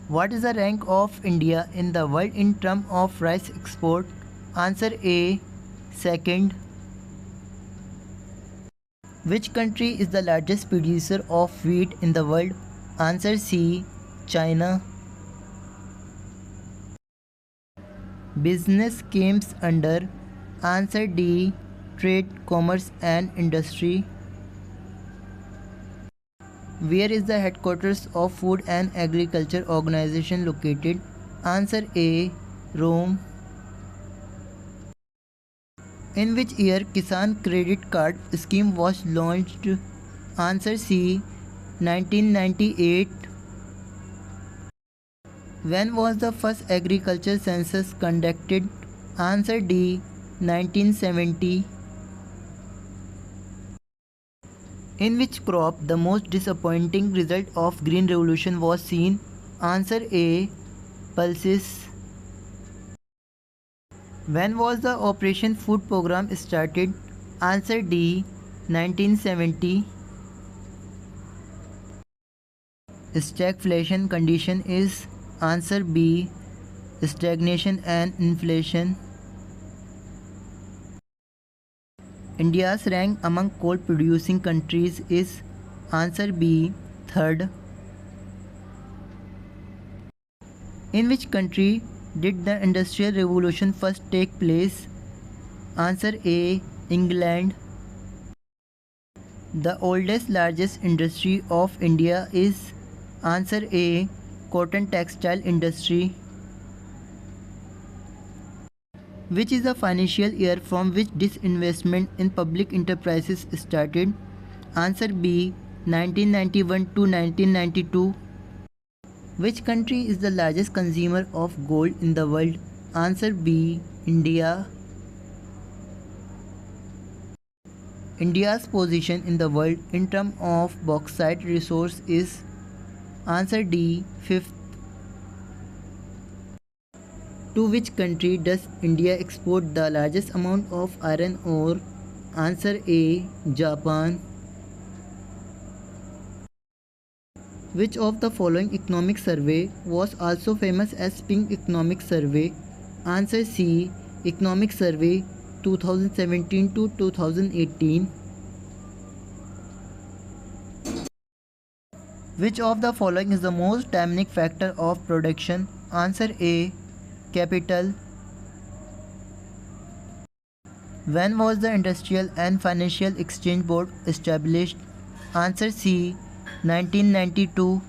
What is the rank of India in the world in terms of rice export? Answer A. Second. Which country is the largest producer of wheat in the world? Answer C. China. Business comes under. Answer D. Trade, commerce and industry. Where is the headquarters of Food and Agriculture Organization located? Answer A. Rome. In which year Kisan Credit Card Scheme was launched? Answer C. 1998. When was the first agriculture census conducted? Answer D. 1970. In which crop the most disappointing result of Green Revolution was seen? Answer A. Pulses. When was the Operation Food Program started? Answer D. 1970. Stagflation condition is. Answer B. Stagnation and inflation. India's rank among coal producing countries is. Answer B. Third. In which country did the Industrial Revolution first take place? Answer A. England. The oldest largest industry of India is. Answer A. Cotton textile industry. Which is the financial year from which disinvestment in public enterprises started? Answer B. 1991 to 1992. Which country is the largest consumer of gold in the world? Answer B. India. India's position in the world in terms of bauxite resource is. Answer D. Fifth. To which country does India export the largest amount of iron ore? Answer A. Japan. Which of the following economic survey was also famous as Pink Economic Survey? Answer C. Economic Survey 2017 to 2018. Which of the following is the most dynamic factor of production? Answer A. Capital. When was the Industrial and Financial Exchange Board established? Answer C. 1992.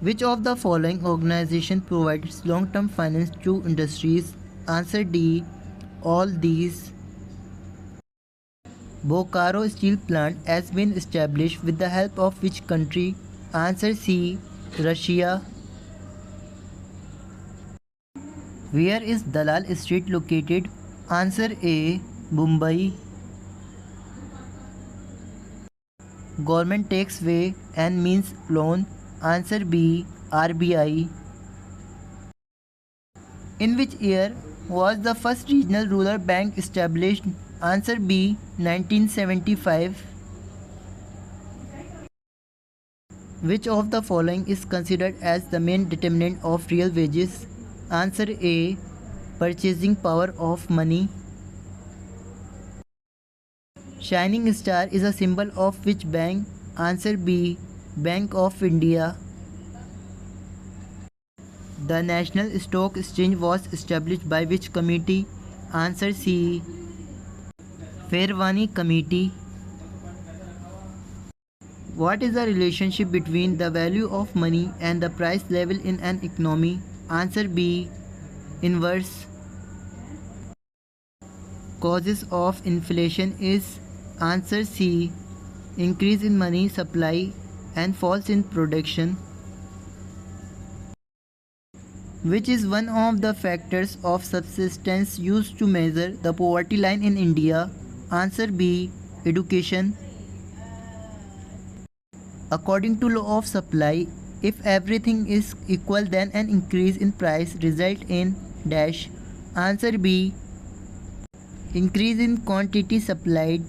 Which of the following organization provides long-term finance to industries? Answer D. All these. Bokaro Steel Plant has been established with the help of which country? Answer C. Russia. Where is Dalal Street located? Answer A. Mumbai. Government takes way and means loan. Answer B. RBI. In which year was the first regional rural bank established? Answer B. 1975. Which of the following is considered as the main determinant of real wages? Answer A. Purchasing power of money. Shining star is a symbol of which bank? Answer B. Bank of India. The National Stock Exchange was established by which committee? Answer C. Fairvani Committee. What is the relationship between the value of money and the price level in an economy? Answer B. Inverse. Causes of inflation is. Answer C. Increase in money supply and falls in production. Which is one of the factors of subsistence used to measure the poverty line in India? Answer B. Education. According to law of supply, if everything is equal then an increase in price result in dash. Answer B. Increase in quantity supplied.